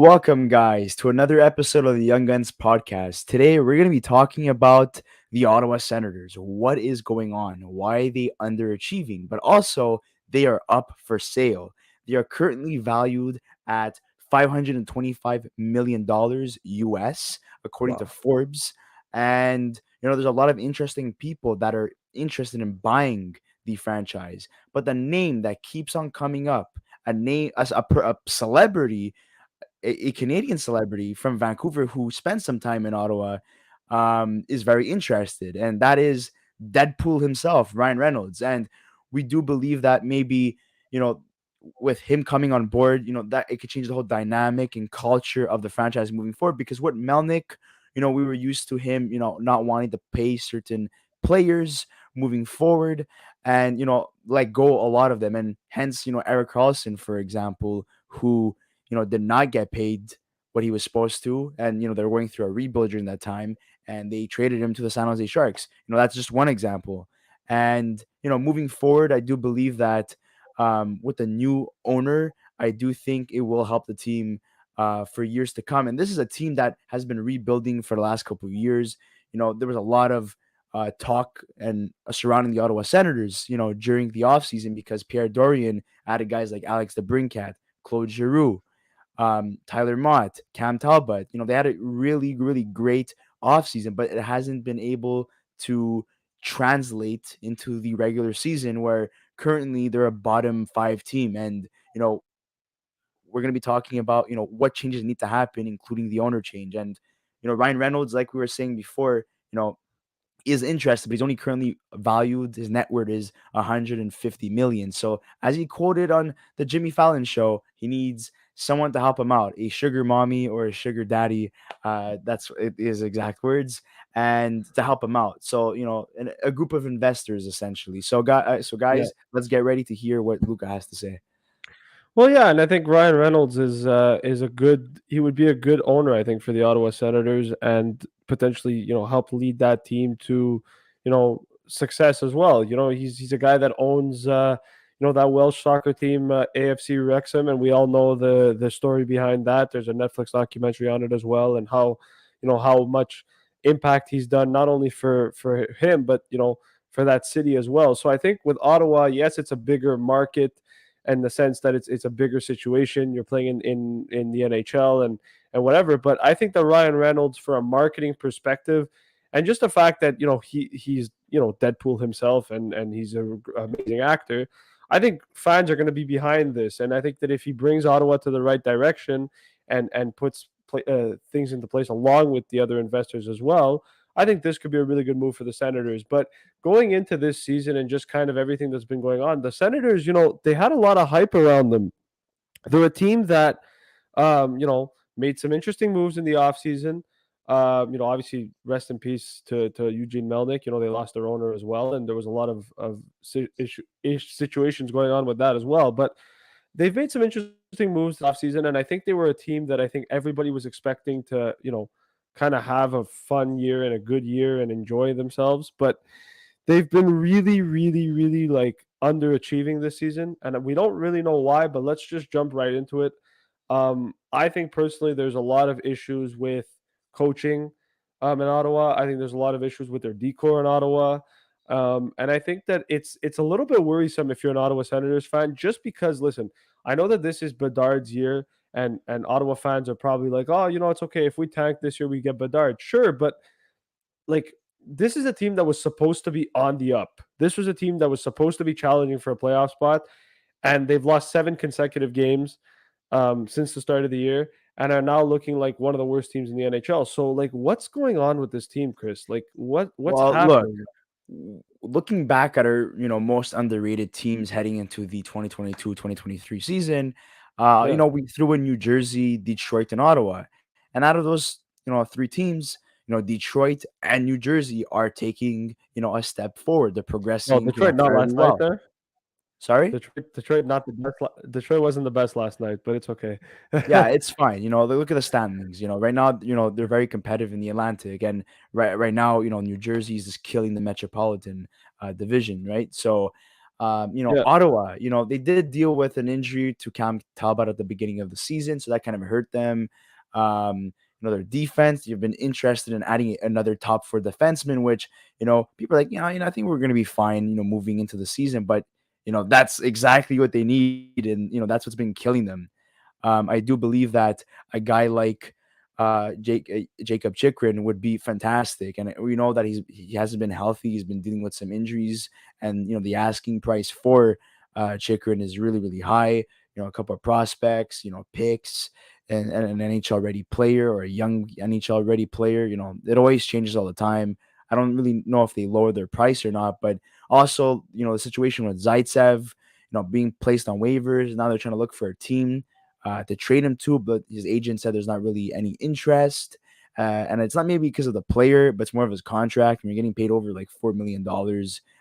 Welcome, guys, to another episode of the Young Guns podcast. Today, we're going to be talking about the Ottawa Senators. What is going on? Why are they underachieving? But also, they are up for sale. They are currently valued at $525 million US, according to Wow. Forbes. And, there's a lot of interesting people that are interested in buying the franchise. But the name that keeps on coming up, a name, as a celebrity, a Canadian celebrity from Vancouver who spent some time in Ottawa, is very interested, and that is Deadpool himself, Ryan Reynolds. And we do believe that maybe, you know, with him coming on board, that it could change the whole dynamic and culture of the franchise moving forward. Because what Melnick, we were used to him, not wanting to pay certain players moving forward and, let go a lot of them. And hence, Eric Carlson, for example, who did not get paid what he was supposed to. And, they're going through a rebuild during that time and they traded him to the San Jose Sharks. That's just one example. And, moving forward, I do believe that with the new owner, I do think it will help the team for years to come. And this is a team that has been rebuilding for the last couple of years. There was a lot of talk and surrounding the Ottawa Senators, during the offseason because Pierre Dorion added guys like Alex Debrincat, Claude Giroux, Tyler Motte, Cam Talbot. They had a really, really great offseason, but it hasn't been able to translate into the regular season where currently they're a bottom five team. And, we're going to be talking about, what changes need to happen, including the owner change. And, Ryan Reynolds, like we were saying before, is interested, but he's only currently valued. His net worth is 150 million. So, as he quoted on the Jimmy Fallon show, he needs someone to help him out, a sugar mommy or a sugar daddy. That's his exact words, and to help him out. So, a group of investors essentially. So Yeah. guys, let's get ready to hear what Luca has to say. Well, yeah, and I think Ryan Reynolds is a good. He would be a good owner, I think, for the Ottawa Senators, and potentially, help lead that team to, success as well. He's a guy that owns, that Welsh soccer team, AFC Wrexham, and we all know the story behind that. There's a Netflix documentary on it as well, and how much impact he's done not only for him, but for that city as well. So I think with Ottawa, yes, it's a bigger market in the sense that it's a bigger situation. You're playing in the NHL and whatever. But I think that Ryan Reynolds, for a marketing perspective, and just the fact that he's Deadpool himself and he's an amazing actor, I think fans are going to be behind this. And I think that if he brings Ottawa to the right direction and puts things into place along with the other investors as well, I think this could be a really good move for the Senators. But going into this season and just kind of everything that's been going on, the Senators, they had a lot of hype around them. They're a team that, made some interesting moves in the offseason. Obviously, rest in peace to Eugene Melnick. They lost their owner as well, and there was a lot of situations going on with that as well. But they've made some interesting moves off season, and I think they were a team that I think everybody was expecting to, kind of have a fun year and a good year and enjoy themselves. But they've been really, really, really like underachieving this season, and we don't really know why. But let's just jump right into it. I think personally, there's a lot of issues with coaching in Ottawa. I think there's a lot of issues with their decor in Ottawa. And I think that it's a little bit worrisome if you're an Ottawa Senators fan, just because listen, I know that this is Bedard's year, and Ottawa fans are probably like, oh, it's okay if we tank this year, we get Bedard, sure, but like this is a team that was supposed to be on the up. This was a team that was supposed to be challenging for a playoff spot, and they've lost 7 consecutive games since the start of the year, and are now looking like one of the worst teams in the NHL. So, like, what's going on with this team, Chris? Like, what's Well, look, happening? looking back at our, most underrated teams heading into the 2022-2023 season, Yeah. we threw in New Jersey, Detroit, and Ottawa. And out of those, three teams, Detroit and New Jersey are taking, a step forward. They're Oh, progressing, Detroit not fairly last night well. there. Sorry? Detroit not the best. Detroit wasn't the best last night, but it's okay. Yeah, it's fine. Look at the standings. Right now, they're very competitive in the Atlantic, and right now, New Jersey is just killing the Metropolitan division, right? So, Yeah. Ottawa, they did deal with an injury to Cam Talbot at the beginning of the season, so that kind of hurt them. Their defense, you've been interested in adding another top four defenseman, which, people are like, I think we're going to be fine, moving into the season. But, that's exactly what they need. And, that's what's been killing them. I do believe that a guy like Jacob Chikrin would be fantastic, and we know that he hasn't been healthy. He's been dealing with some injuries, and the asking price for Chikrin is really really high. A couple of prospects, picks, and an NHL ready player or a young NHL ready player. It always changes all the time. I don't really know if they lower their price or not, but also the situation with Zaitsev, being placed on waivers. Now they're trying to look for a team to trade him to, but his agent said there's not really any interest. And it's not maybe because of the player, but it's more of his contract. And you're getting paid over like $4 million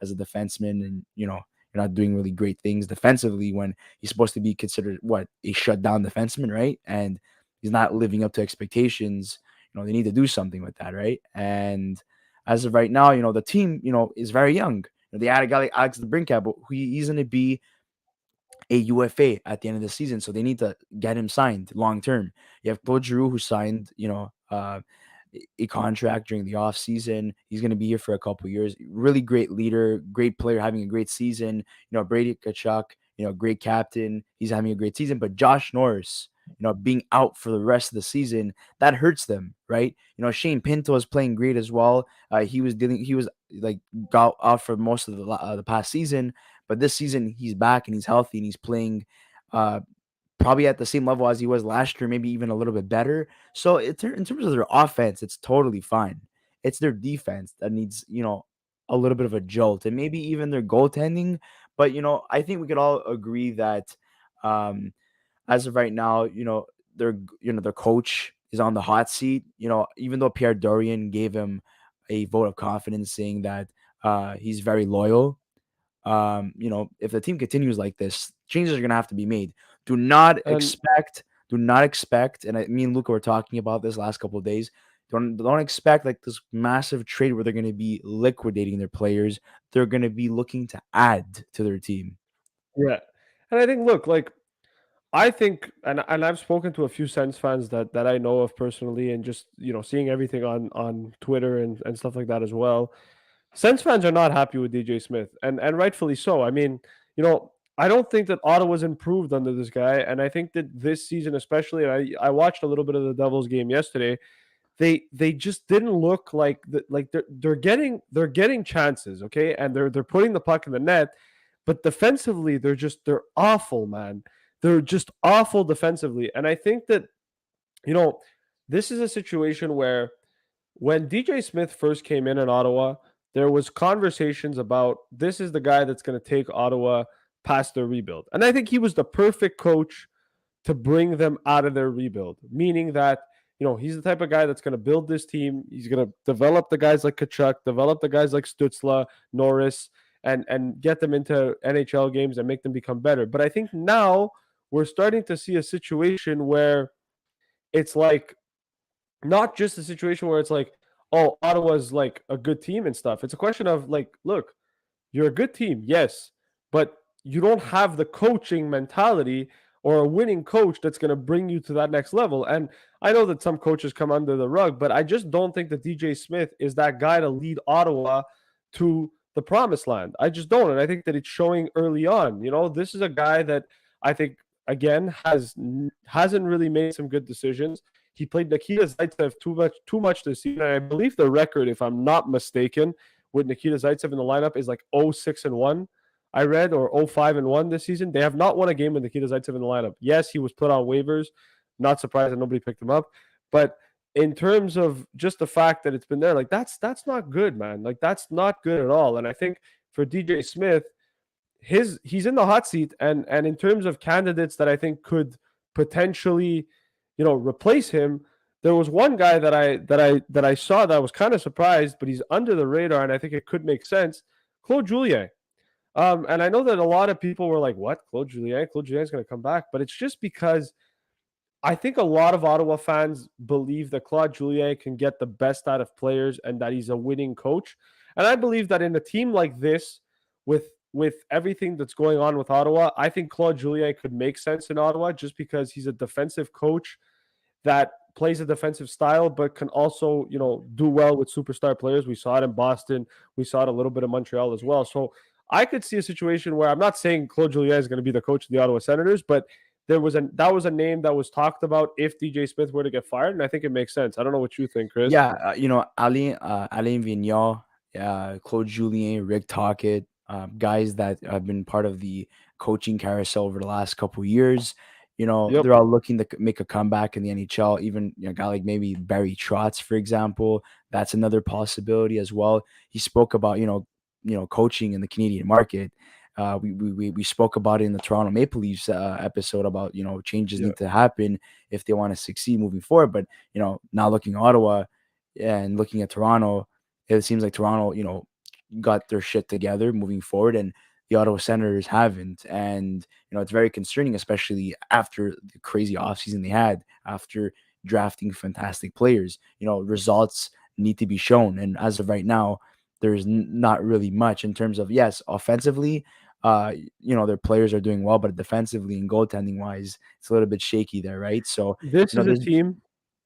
as a defenseman, and you're not doing really great things defensively when he's supposed to be considered a shutdown defenseman, right? And he's not living up to expectations. They need to do something with that, right? And as of right now, the team, is very young. They had a guy like Alex Debrincat, but he's going to be a UFA at the end of the season, so they need to get him signed long term. You have Claude Giroux, who signed, a contract during the offseason. He's going to be here for a couple years. Really great leader, great player, having a great season. Brady Kachuk, great captain. He's having a great season. But Josh Norris, being out for the rest of the season, that hurts them, right? Shane Pinto is playing great as well. He was like got out for most of the past season, but this season he's back and he's healthy and he's playing uh, probably at the same level as he was last year, maybe even a little bit better. So in terms of their offense, it's totally fine. It's their defense that needs, a little bit of a jolt, and maybe even their goaltending. But I think we could all agree that um, as of right now, their coach is on the hot seat. Even though Pierre Dorion gave him a vote of confidence, saying that he's very loyal. If the team continues like this, changes are gonna have to be made. Do not And expect, do not expect, and me and Luca were talking about this last couple of days. Don't expect like this massive trade where they're gonna be liquidating their players. They're gonna be looking to add to their team. yeah. And I think, look, like, I think, and I've spoken to a few Sens fans that I know of personally, and just seeing everything on Twitter and stuff like that as well. Sens fans are not happy with DJ Smith, and rightfully so. I mean, I don't think that Ottawa's improved under this guy, and I think that this season, especially, I watched a little bit of the Devils game yesterday. They just didn't look like they're getting chances, okay, and they're putting the puck in the net, but defensively they're awful, man. They're just awful defensively, and I think that you know this is a situation where when DJ Smith first came in Ottawa, there was conversations about this is the guy that's going to take Ottawa past their rebuild. And I think he was the perfect coach to bring them out of their rebuild, meaning that, he's the type of guy that's going to build this team. He's going to develop the guys like Kachuk, develop the guys like Stutzla, Norris, and get them into NHL games and make them become better. But I think now we're starting to see a situation where it's like not just a situation where it's like, oh, Ottawa's like a good team and stuff. It's a question of like, look, you're a good team, yes, but you don't have the coaching mentality or a winning coach that's going to bring you to that next level. And I know that some coaches come under the rug, but I just don't think that DJ Smith is that guy to lead Ottawa to the promised land. I just don't. And I think that it's showing early on. This is a guy that I think, again, hasn't really made some good decisions. He played Nikita Zaitsev too much this season. And I believe the record, if I'm not mistaken, with Nikita Zaitsev in the lineup is like 0-6-1. I read, or 0-5-1 this season. They have not won a game with Nikita Zaitsev in the lineup. Yes, he was put on waivers. Not surprised that nobody picked him up. But in terms of just the fact that it's been there, like that's not good, man. Like that's not good at all. And I think for DJ Smith, he's in the hot seat, and in terms of candidates that I think could potentially, replace him, there was one guy that I saw that I was kind of surprised, but he's under the radar, and I think it could make sense. Claude Giroux. And I know that a lot of people were like, "What? Claude Giroux? Claude Giroux is going to come back," but it's just because I think a lot of Ottawa fans believe that Claude Giroux can get the best out of players and that he's a winning coach. And I believe that in a team like this, with with everything that's going on with Ottawa, I think Claude Julien could make sense in Ottawa just because he's a defensive coach that plays a defensive style, but can also, do well with superstar players. We saw it in Boston. We saw it a little bit in Montreal as well. So I could see a situation where I'm not saying Claude Julien is going to be the coach of the Ottawa Senators, but that was a name that was talked about if DJ Smith were to get fired, and I think it makes sense. I don't know what you think, Chris. Yeah, Alain Vigneault, Claude Julien, Rick Tocchet, guys that have been part of the coaching carousel over the last couple of years. Yep. They're all looking to make a comeback in the NHL. Even a guy like maybe Barry Trotz, for example, that's another possibility as well. He spoke about coaching in the Canadian market. We spoke about it in the Toronto Maple Leafs episode about changes Yeah. need to happen if they want to succeed moving forward. But now looking at Ottawa and looking at Toronto, it seems like Toronto, got their shit together moving forward, and the Ottawa Senators haven't. And it's very concerning, especially after the crazy offseason they had after drafting fantastic players. Results need to be shown, and as of right now, there's not really much in terms of, yes, offensively. Their players are doing well, but defensively and goaltending wise, it's a little bit shaky there, right? So, This is a there's team.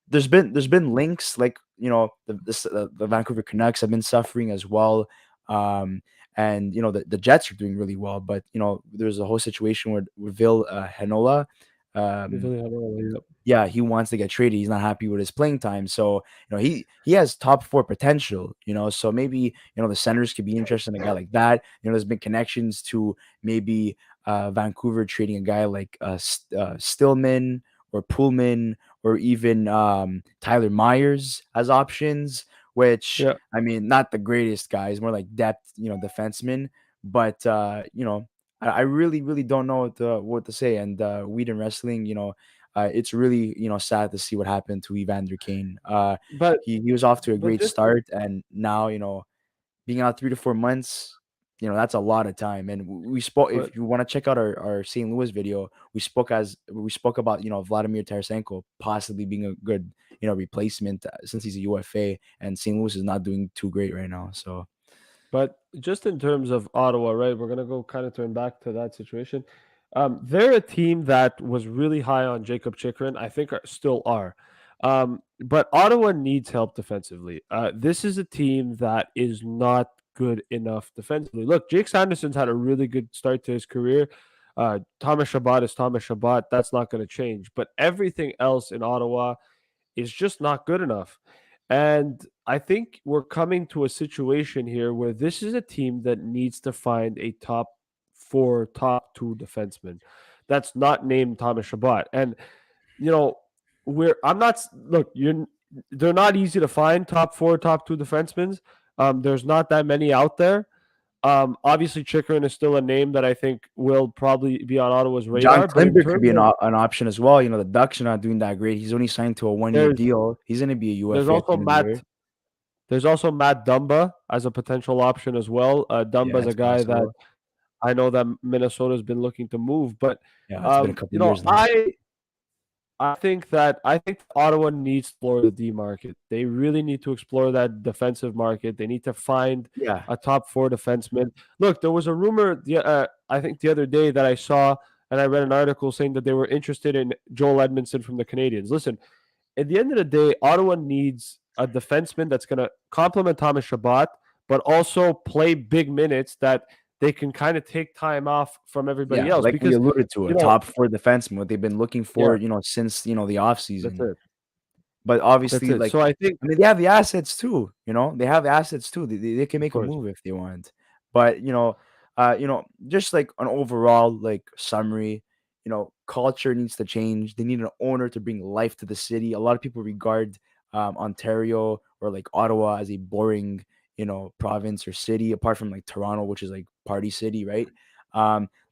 there's been links like the Vancouver Canucks have been suffering as well, um, and the Jets are doing really well, but there's a whole situation with Vil Henola. Um, Yep. yeah, he wants to get traded. He's not happy with his playing time. So, he has top four potential, so maybe, the Senators could be interested in a guy like that. There's been connections to maybe Vancouver trading a guy like Stillman or Pullman or even Tyler Myers as options, which, Yeah. I mean, not the greatest guys, more like depth, defensemen. But, I really, really don't know what to say. And Weed and Wrestling, it's really sad to see what happened to Evander Kane. But He was off to a but great this start, and now being out 3 to 4 months, that's a lot of time. And we spoke. but If you want to check out our St. Louis video, we spoke about Vladimir Tarasenko possibly being a good replacement since he's a UFA, and St. Louis is not doing too great right now. So But just in terms of Ottawa, right? We're gonna go kind of turn back to that situation. They're a team that was really high on Jacob Chikrin. I think still are. But Ottawa needs help defensively. This is a team that is not good enough defensively. Look, Jake Sanderson's had a really good start to his career. Thomas Chabot is Thomas Chabot. That's not going to change. But everything else in Ottawa is just not good enough. And I think we're coming to a situation here where this is a team that needs to find a top four, top two defenseman that's not named Thomas Chabot. And, you know, I'm not, look, they're not easy to find top four, top two defensemen. There's not that many out there. Obviously, Chikrin is still a name that I think will probably be on Ottawa's John radar. But in Klingberg could terms be of an option as well. The Ducks are not doing that great. He's only signed to a 1 year there's deal. He's going to be a there's UFA at the also end of the Matt year. There's also Matt Dumba as a potential option as well. Yeah, Dumba's a it's guy that possible. I know that Minnesota's been looking to move, but Yeah, it's been a couple you know, years now. I think Ottawa needs to explore the D market. They really need to explore that defensive market. They need to find Yeah, a top four defenseman. Look, there was a rumor I think the other day that I saw and I read an article saying that they were interested in Joel Edmondson from the Canadians. Listen, at the end of the day, Ottawa needs a defenseman that's going to complement Thomas Chabot, but also play big minutes that they can kind of take time off from everybody yeah, else. like we Because, alluded to, a you know, top four defenseman, what they've been looking yeah, for, since the off that's season. it. But That's obviously, it. like, So I think, I mean, they have the assets too. They have the assets too. They can of make a course, move if they want. But just like an overall like summary, culture needs to change. They need an owner to bring life to the city. A lot of people regard Ontario or like Ottawa as a boring, province or city, apart from like Toronto, which is like party city, right?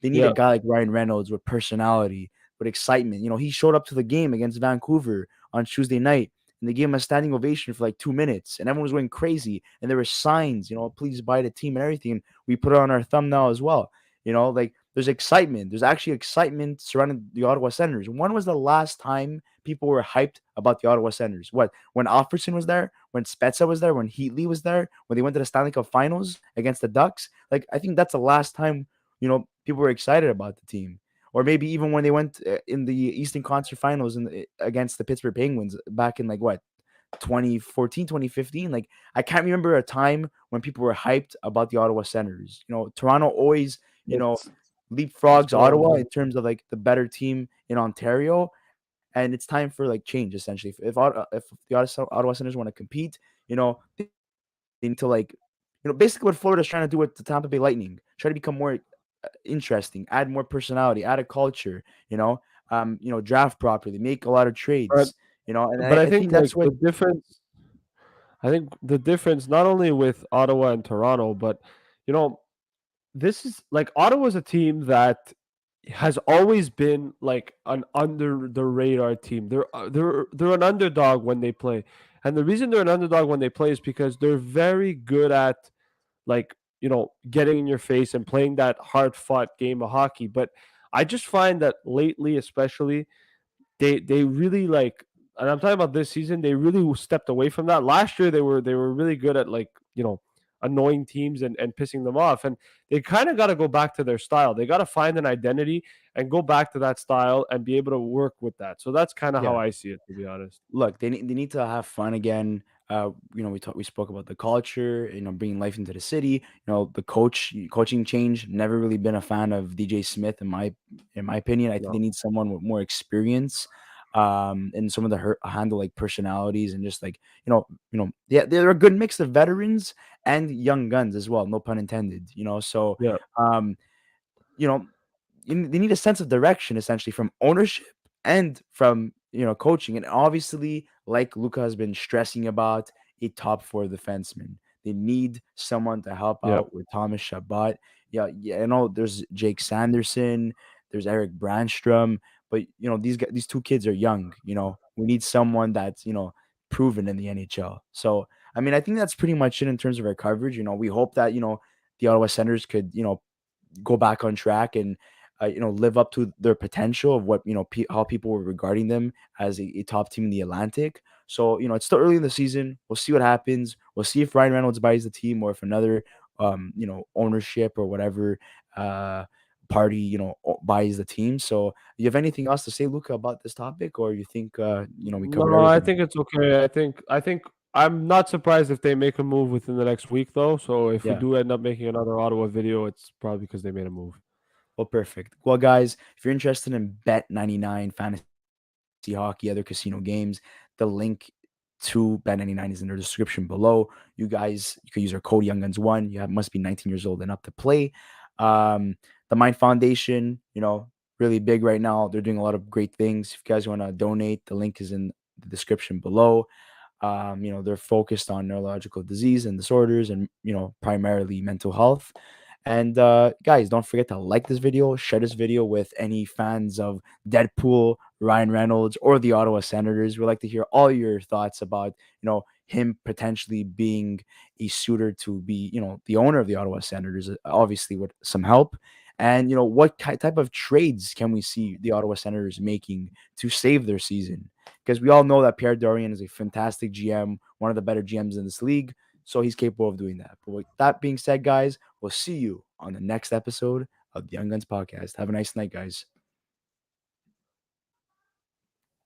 They need a yeah, guy like Ryan Reynolds with personality, with excitement. He showed up to the game against Vancouver on Tuesday night, and they gave him a standing ovation for like 2 minutes, and everyone was going crazy. And there were signs, please buy the team and everything. We put it on our thumbnail as well. Like there's excitement. There's actually excitement surrounding the Ottawa Senators. When was the last time people were hyped about the Ottawa Senators? What, when Alfredson was there, when Spezza was there, when Heatley was there, when they went to the Stanley Cup Finals against the Ducks? Like, I think that's the last time people were excited about the team. Or maybe even when they went in the Eastern Conference Finals against the Pittsburgh Penguins back in like what, 2014, 2015. Like, I can't remember a time when people were hyped about the Ottawa Senators. Toronto always, you know, It's it's leapfrogs been a Ottawa while. in terms of like the better team in Ontario, and it's time for like change essentially. If the Ottawa Senators want to compete, they need to like, basically what Florida's trying to do with the Tampa Bay Lightning, try to become more interesting, add more personality, add a culture, draft properly, make a lot of But trades, and but I, I I think think that's like what. the difference. I think the difference not only with Ottawa and Toronto, but you know, this is like Ottawa's a team that has always been like an under the radar team. They're an underdog when they play, and the reason they're an underdog when they play is because they're very good at like getting in your face and playing that hard fought game of hockey. But I just find that lately, especially, they really like, and I'm talking about this season, they really stepped away from that. Last year they were really good at like, annoying teams and pissing them off. And they kind of got to go back to their style. They got to find an identity and go back to that style and be able to work with that. So that's kind of how Yeah. I see it, to be honest. Look, they need to have fun again. We spoke about the culture, bringing life into the city. The coaching change. Never really been a fan of DJ Smith in my opinion. I think they No. need someone with more experience, and some of the handle like personalities and just like yeah, they're a good mix of veterans and young guns as well. No pun intended. So Yeah. um, you know they need a sense of direction essentially from ownership and from coaching, and obviously, like Luca has been stressing about, a top four defenseman. They need someone to help Yeah. out with Thomas Chabot. Yeah, yeah, I know there's Jake Sanderson, there's Eric Brandstrom, but these two kids are young. We need someone that's proven in the NHL. So I mean, I think that's pretty much it in terms of our coverage. We hope that the Ottawa Senators could go back on track and live up to their potential of what how people were regarding them as a top team in the Atlantic. So it's still early in the season. We'll see what happens. We'll see if Ryan Reynolds buys the team or if another ownership or whatever uh party buys the team. So you have anything else to say, Luca, about this topic, or you think we covered No, I everything? think it's okay. I think I'm not surprised if they make a move within the next week though. So if we Yeah. do end up making another Ottawa video, it's probably because they made a move. Well, perfect. Well, guys, if you're interested in Bet99 fantasy hockey, other casino games, the link to Bet99 is in the description below. You can use our code YoungGuns1. Must be 19 years old and up to play. The Mind Foundation, really big right now. They're doing a lot of great things. If you guys want to donate, the link is in the description below. They're focused on neurological disease and disorders and, primarily mental health. And guys, don't forget to like this video, share this video with any fans of Deadpool, Ryan Reynolds, or the Ottawa Senators. We'd like to hear all your thoughts about, him potentially being a suitor to be, the owner of the Ottawa Senators, obviously with some help. And, what type of trades can we see the Ottawa Senators making to save their season? Because we all know that Pierre Dorion is a fantastic GM, one of the better GMs in this league. So he's capable of doing that. But with that being said, guys, we'll see you on the next episode of the Young Guns podcast. Have a nice night, guys.